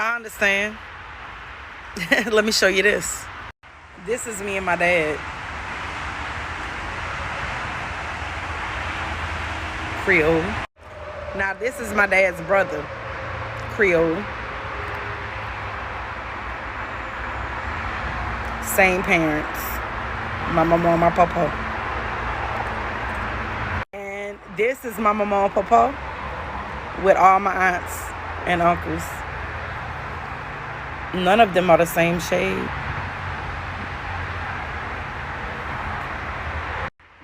I understand. Let me show you this. This is me and my dad. Creole. Now this is my dad's brother. Creole. Same parents. My mama and my papa. And this is my mama and papa with all my aunts and uncles. None of them are the same shade.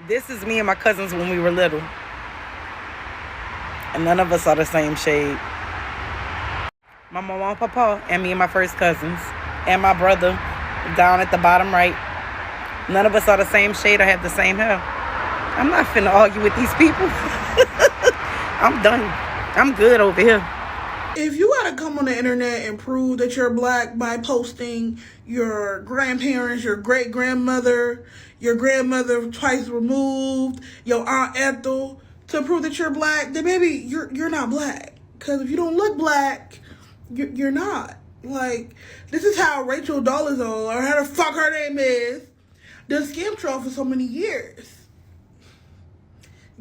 This is me and my cousins when we were little. And none of us are the same shade. My mama and papa and me and my first cousins. And my brother down at the bottom right. None of us are the same shade or have the same hair. I'm not finna argue with these people. I'm done. I'm good over here. If you gotta come on the internet and prove that you're black by posting your grandparents, your great-grandmother, your grandmother twice removed, your Aunt Ethel, to prove that you're black, then maybe you're not black. Because if you don't look black, you're not. Like, this is how Rachel Dolezal, or how the fuck her name is, done scam troll for so many years.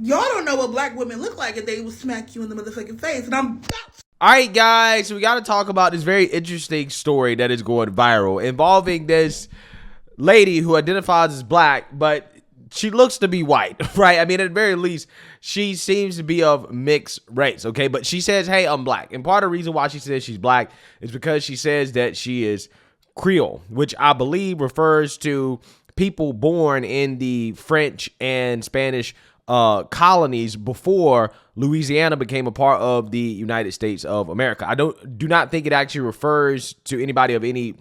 Y'all don't know what black women look like if they would smack you in the motherfucking face. And I'm... All right, guys, so we got to talk about this very interesting story that is going viral involving this lady who identifies as black, but she looks to be white, right? I mean, at the very least, she seems to be of mixed race, okay? But she says, hey, I'm black. And part of the reason why she says she's black is because she says that she is Creole, which I believe refers to people born in the French and Spanish colonies before Louisiana became a part of the United States of America. I do not think it actually refers to anybody of any,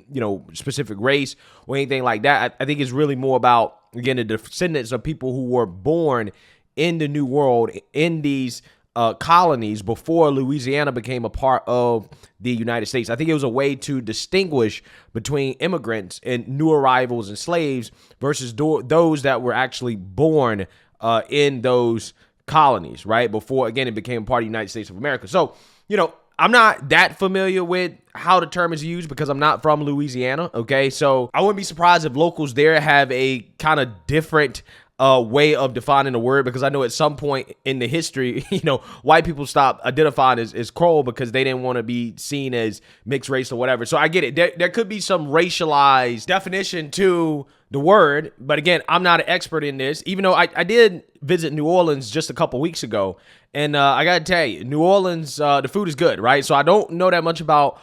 specific race or anything like that. I think it's really more about, again, the descendants of people who were born in the New World in these colonies before Louisiana became a part of the United States. I think it was a way to distinguish between immigrants and new arrivals and slaves versus those that were actually born in those colonies, right? Before, again, it became part of the United States of America. So, I'm not that familiar with how the term is used because I'm not from Louisiana, okay? So I wouldn't be surprised if locals there have a kind of different way of defining the word, because I know at some point in the history, white people stopped identifying as Creole because they didn't want to be seen as mixed race or whatever. So I get it. There could be some racialized definition to the word, but again, I'm not an expert in this, even though I did visit New Orleans just a couple weeks ago. And I got to tell you, New Orleans, the food is good, right? So I don't know that much about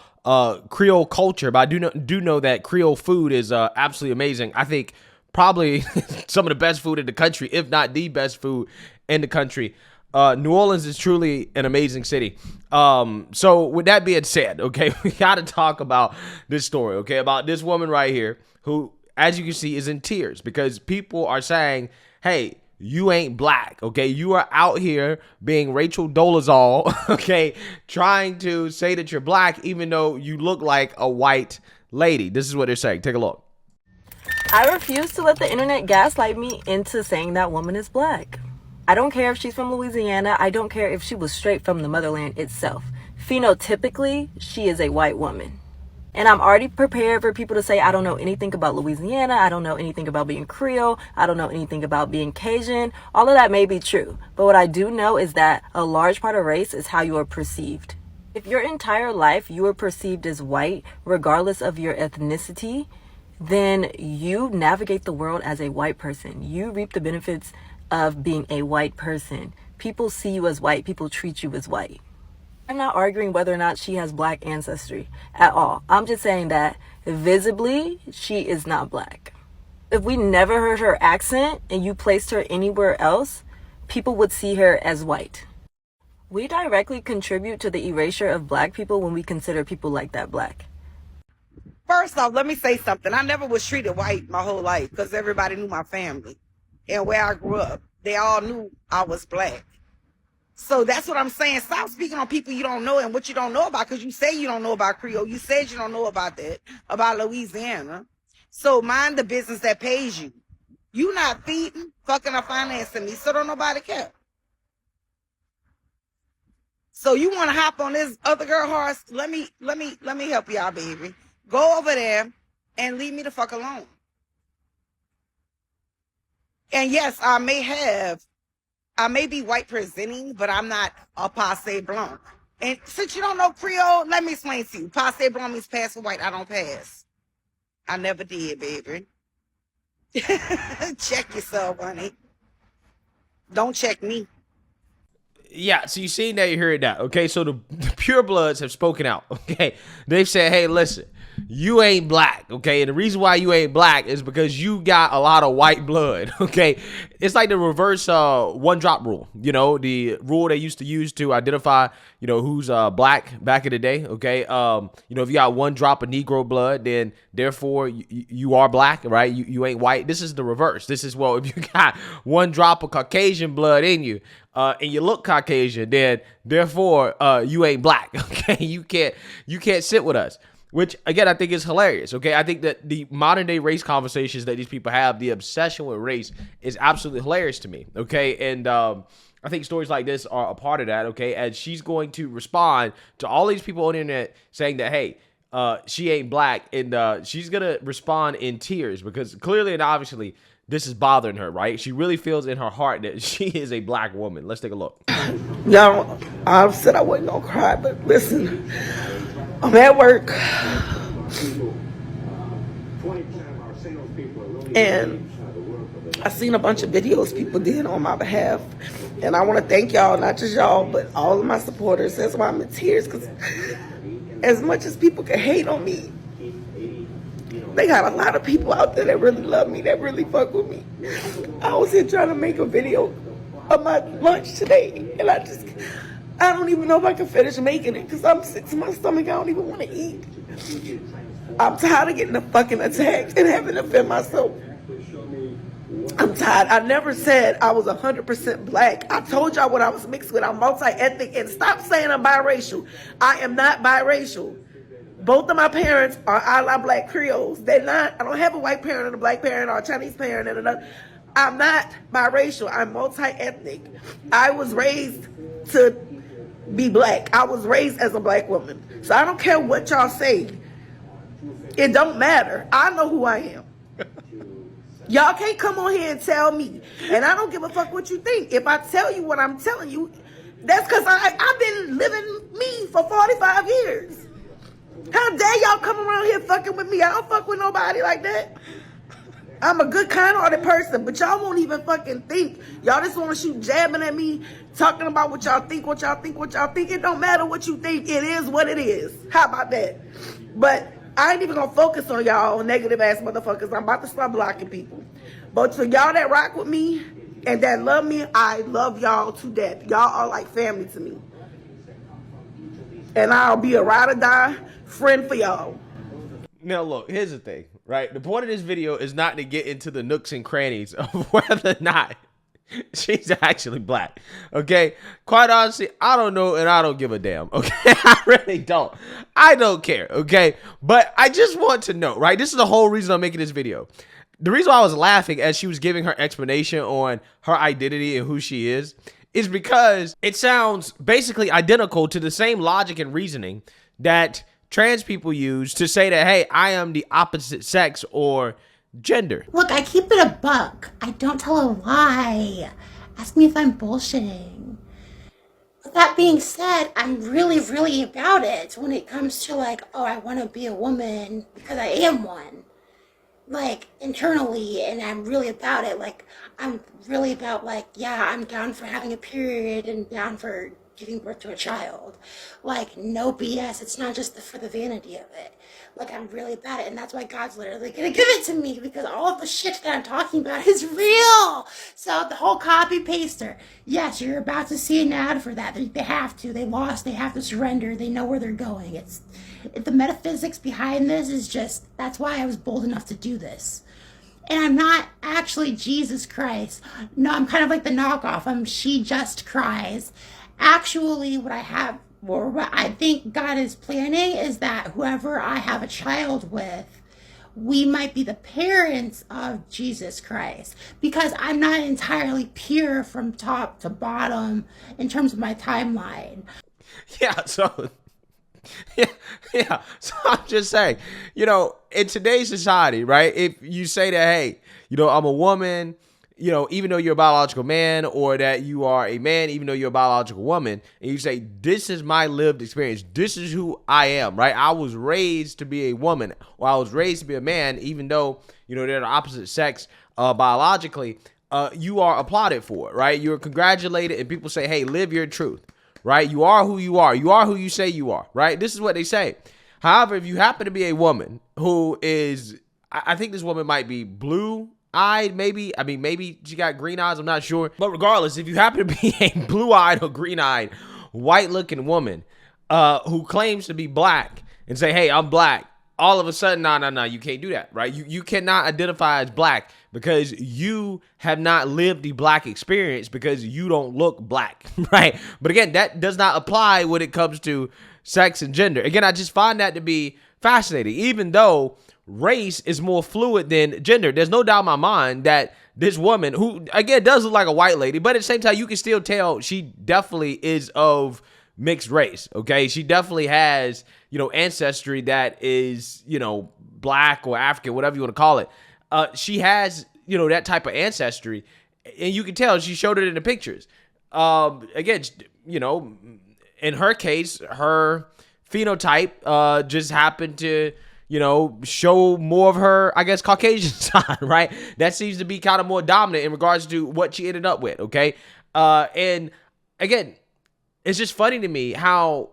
Creole culture, but I do know that Creole food is absolutely amazing. I think probably some of the best food in the country, if not the best food in the country. New Orleans is truly an amazing city. So with that being said, okay, we got to talk about this story, okay, about this woman right here who, as you can see, is in tears because people are saying, hey, you ain't black, okay? You are out here being Rachel Dolezal, okay, trying to say that you're black even though you look like a white lady. This is what they're saying. Take a look. I refuse to let the internet gaslight me into saying that woman is black. I don't care if she's from Louisiana. I don't care if she was straight from the motherland itself. Phenotypically, she is a white woman. And I'm already prepared for people to say, I don't know anything about Louisiana. I don't know anything about being Creole. I don't know anything about being Cajun. All of that may be true. But what I do know is that a large part of race is how you are perceived. If your entire life you are perceived as white, regardless of your ethnicity, then you navigate the world as a white person. You reap the benefits of being a white person. People see you as white. People treat you as white. I'm not arguing whether or not she has black ancestry at all. I'm just saying that visibly, she is not black. If we never heard her accent and you placed her anywhere else, people would see her as white. We directly contribute to the erasure of black people when we consider people like that black. First off, let me say something. I never was treated white my whole life because everybody knew my family. And where I grew up, they all knew I was black. So that's what I'm saying. Stop speaking on people you don't know and what you don't know about, because you say you don't know about Creole. You said you don't know about that, about Louisiana. So mind the business that pays you. You not feeding, fucking, or financing me, so don't nobody care. So you want to hop on this other girl horse? Let me help you out, baby. Go over there and leave me the fuck alone. And yes, I may be white presenting, but I'm not a passe blanc. And since you don't know Creole, let me explain to you. Passe blanc means pass for white. I don't pass. I never did, baby. Check yourself, honey. Don't check me. Yeah, so you see now, you hear it now. Okay, so the pure bloods have spoken out. Okay, they've said, hey, listen, you ain't black. Okay, and the reason why you ain't black is because you got a lot of white blood. Okay, it's like the reverse one drop rule. You know, the rule they used to use to identify, you know, who's black back in the day. Okay, you know, if you got one drop of Negro blood, then therefore you are black, right? You ain't white. This is the reverse. This is, well, if you got one drop of Caucasian blood in you, and you look Caucasian, then therefore you ain't black. Okay, you can't sit with us. Which again, I think is hilarious. Okay, I think that the modern day race conversations that these people have, the obsession with race, is absolutely hilarious to me. Okay, and I think stories like this are a part of that. Okay, and she's going to respond to all these people on the internet saying that, hey, she ain't black, and she's gonna respond in tears because clearly and obviously this is bothering her, right? She really feels in her heart that she is a black woman. Let's take a look. Y'all, I said I wasn't gonna cry, but listen, I'm at work, and I seen a bunch of videos people did on my behalf, and I want to thank y'all, not just y'all, but all of my supporters. That's why I'm in tears, because as much as people can hate on me, they got a lot of people out there that really love me, that really fuck with me. I was here trying to make a video of my lunch today, and I don't even know if I can finish making it because I'm sick to my stomach. I don't even want to eat. I'm tired of getting the fucking attacks and having to defend myself. I'm tired. I never said I was 100% black. I told y'all what I was mixed with. I'm multi-ethnic, and stop saying I'm biracial. I am not biracial. Both of my parents are a la black Creoles. They're not. I don't have a white parent and a black parent or a Chinese parent and another. I'm not biracial. I'm multi-ethnic. I was raised to be black. I was raised as a black woman. So I don't care what y'all say. It don't matter. I know who I am. Y'all can't come on here and tell me. And I don't give a fuck what you think. If I tell you what I'm telling you, that's because I've been living me for 45 years. How dare y'all come around here fucking with me? I don't fuck with nobody like that. I'm a good, kind-hearted person, but y'all won't even fucking think. Y'all just want to shoot jabbing at me, talking about what y'all think, what y'all think, what y'all think. It don't matter what you think. It is what it is. How about that? But I ain't even going to focus on y'all negative-ass motherfuckers. I'm about to start blocking people. But to y'all that rock with me and that love me, I love y'all to death. Y'all are like family to me. And I'll be a ride or die friend for y'all. Now look, here's the thing, right? The point of this video is not to get into the nooks and crannies of whether or not she's actually black. Okay? Quite honestly, I don't know and I don't give a damn. Okay? I really don't. I don't care. Okay? But I just want to know, right? This is the whole reason I'm making this video. The reason why I was laughing as she was giving her explanation on her identity and who she is because it sounds basically identical to the same logic and reasoning that trans people use to say that, hey, I am the opposite sex or gender. Look, I keep it a buck. I don't tell a lie. Ask me if I'm bullshitting. With that being said, I'm really, really about it when it comes to like, oh, I want to be a woman because I am one. Like, internally, and I'm really about it. Like, I'm really about, like, yeah, I'm down for having a period and down for giving birth to a child. Like, no BS. It's not just for the vanity of it. Like, I'm really about it, and that's why God's literally gonna give it to me, because all of the shit that I'm talking about is real. So the whole copy paster, yes, you're about to see an ad for that. They have to. They lost. They have to surrender. They know where they're going. It's the metaphysics behind this is just, that's why I was bold enough to do this. And I'm not actually Jesus Christ. No, I'm kind of like the knockoff. I'm She Just Cries. Actually, what I have, or what I think God is planning, is that whoever I have a child with, we might be the parents of Jesus Christ, because I'm not entirely pure from top to bottom in terms of my timeline. Yeah, so yeah, yeah. So I'm just saying, in today's society, right? If you say that, hey, I'm a woman, even though you're a biological man, or that you are a man, even though you're a biological woman, and you say, this is my lived experience, this is who I am, right? I was raised to be a woman, or I was raised to be a man, even though, they're the opposite sex biologically, you are applauded for it, right? You're congratulated, and people say, hey, live your truth, right? You are who you are. You are who you say you are, right? This is what they say. However, if you happen to be a woman who is, I think this woman might be blue-eyed, maybe. I mean, maybe she got green eyes. I'm not sure. But regardless, if you happen to be a blue-eyed or green-eyed, white-looking woman who claims to be black and say, hey, I'm black, all of a sudden, no, you can't do that, right? You cannot identify as black because you have not lived the black experience, because you don't look black, right? But again, that does not apply when it comes to sex and gender. Again, I just find that to be fascinating, even though race is more fluid than gender. There's no doubt in my mind that this woman, who, again, does look like a white lady, but at the same time, you can still tell she definitely is of mixed race, okay? She definitely has, ancestry that is, black or African, whatever you want to call it. She has, that type of ancestry, and you can tell. She showed it in the pictures. Again, in her case, her phenotype just happened to, show more of her, I guess, Caucasian side, right? That seems to be kind of more dominant in regards to what she ended up with, okay? And again, it's just funny to me how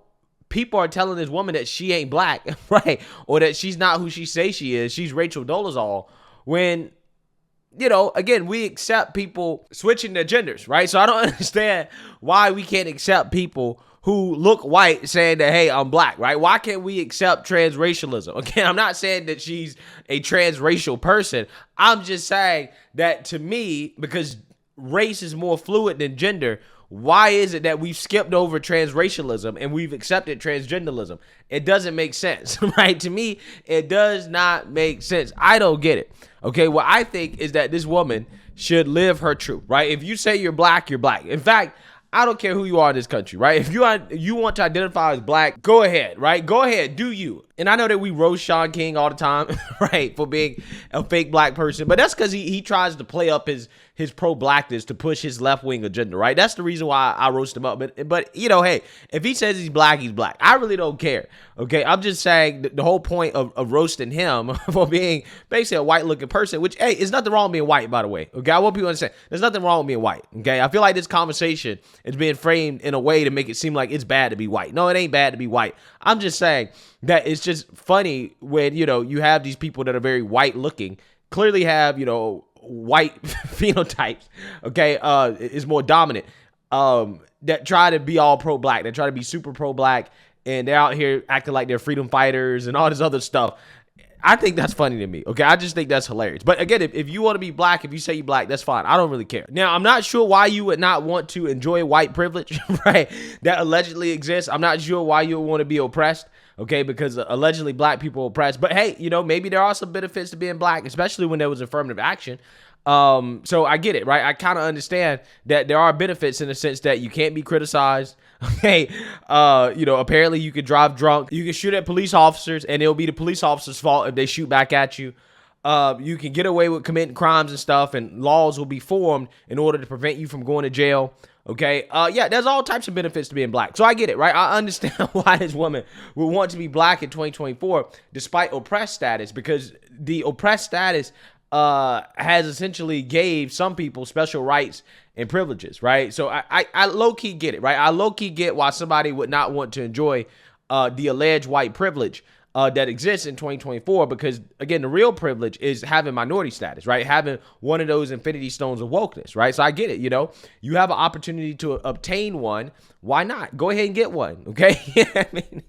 people are telling this woman that she ain't black, right? Or that she's not who she says she is. She's Rachel Dolezal. When, again, we accept people switching their genders, right? So I don't understand why we can't accept people who look white saying that, hey, I'm black, right? Why can't we accept transracialism? Again, I'm not saying that she's a transracial person. I'm just saying that, to me, because race is more fluid than gender, why is it that we've skipped over transracialism and we've accepted transgenderism? It doesn't make sense, right? To me, it does not make sense. I don't get it. Okay, what I think is that this woman should live her truth, right? If you say you're black, you're black. In fact, I don't care who you are in this country, right? If you want to identify as black, go ahead, right? Go ahead, do you. And I know that we roast Sean King all the time, right, for being a fake black person, but that's because he tries to play up his pro-blackness to push his left-wing agenda, right? That's the reason why I roast him up. But hey, if he says he's black, he's black. I really don't care, okay? I'm just saying the whole point of roasting him for being basically a white-looking person, which, hey, there's nothing wrong with being white, by the way, okay? I want people to understand there's nothing wrong with being white, okay? I feel like this conversation is being framed in a way to make it seem like it's bad to be white. No, it ain't bad to be white. I'm just saying that it's just funny when, you have these people that are very white-looking, clearly have, white phenotypes, okay, is more dominant, that try to be all pro-black, that try to be super pro-black, and they're out here acting like they're freedom fighters and all this other stuff. I think that's funny to me, okay? I just think that's hilarious. But again, if you want to be black, if you say you're black, that's fine. I don't really care. Now, I'm not sure why you would not want to enjoy white privilege, right, that allegedly exists. I'm not sure why you would want to be oppressed, okay, because allegedly black people are oppressed. But hey, maybe there are some benefits to being black, especially when there was affirmative action. So I get it, right? I kind of understand that there are benefits in the sense that you can't be criticized. Okay. Apparently you could drive drunk. You can shoot at police officers and it'll be the police officer's fault if they shoot back at you. You can get away with committing crimes and stuff, and laws will be formed in order to prevent you from going to jail. Okay. There's all types of benefits to being black. So I get it, right? I understand why this woman would want to be black in 2024 despite oppressed status, because the oppressed status has essentially gave some people special rights and privileges, right? So I low-key get it, right? I low-key get why somebody would not want to enjoy the alleged white privilege that exists in 2024, because, again, the real privilege is having minority status, right? Having one of those infinity stones of wokeness, right? So I get it, you have an opportunity to obtain one. Why not? Go ahead and get one, okay? I mean,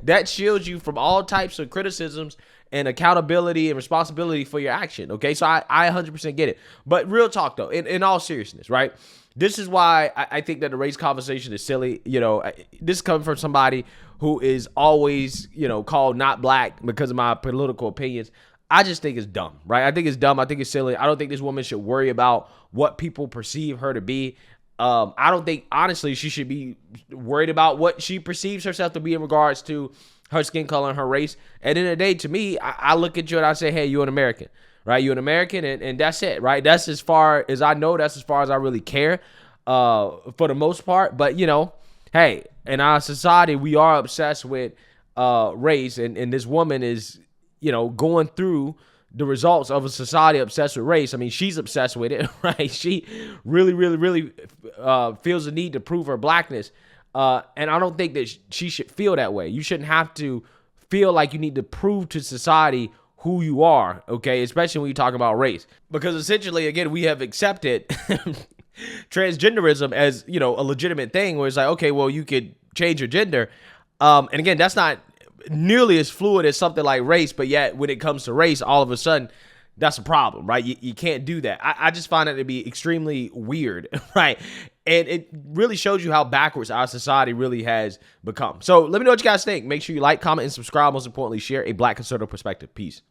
that shields you from all types of criticisms and accountability and responsibility for your action, okay? So I 100% get it. But real talk, though, in all seriousness, right? This is why I think that the race conversation is silly. This is coming from somebody who is always, called not black because of my political opinions. I just think it's dumb, right? I think it's dumb. I think it's silly. I don't think this woman should worry about what people perceive her to be. I don't think, honestly, she should be worried about what she perceives herself to be in regards to her skin color and her race. At the end of the day, to me, I look at you and I say, hey, you're an American, right? You're an American, and that's it, right? That's as far as I know. That's as far as I really care for the most part. But, you know, hey, in our society, we are obsessed with race, and this woman is, you know, going through the results of a society obsessed with race. I mean, she's obsessed with it, right? She really, really, really feels the need to prove her blackness. And I don't think that she should feel that way. You shouldn't have to feel like you need to prove to society who you are, okay? Especially when you talk about race. Because essentially, again, we have accepted transgenderism as, you know, a legitimate thing where it's like, okay, well, you could change your gender. And again, that's not nearly as fluid as something like race, but yet when it comes to race, all of a sudden, that's a problem, right? You can't do that. I just find it to be extremely weird, right? And it really shows you how backwards our society really has become. So let me know what you guys think. Make sure you like, comment, and subscribe. Most importantly, share a Black conservative perspective. Peace.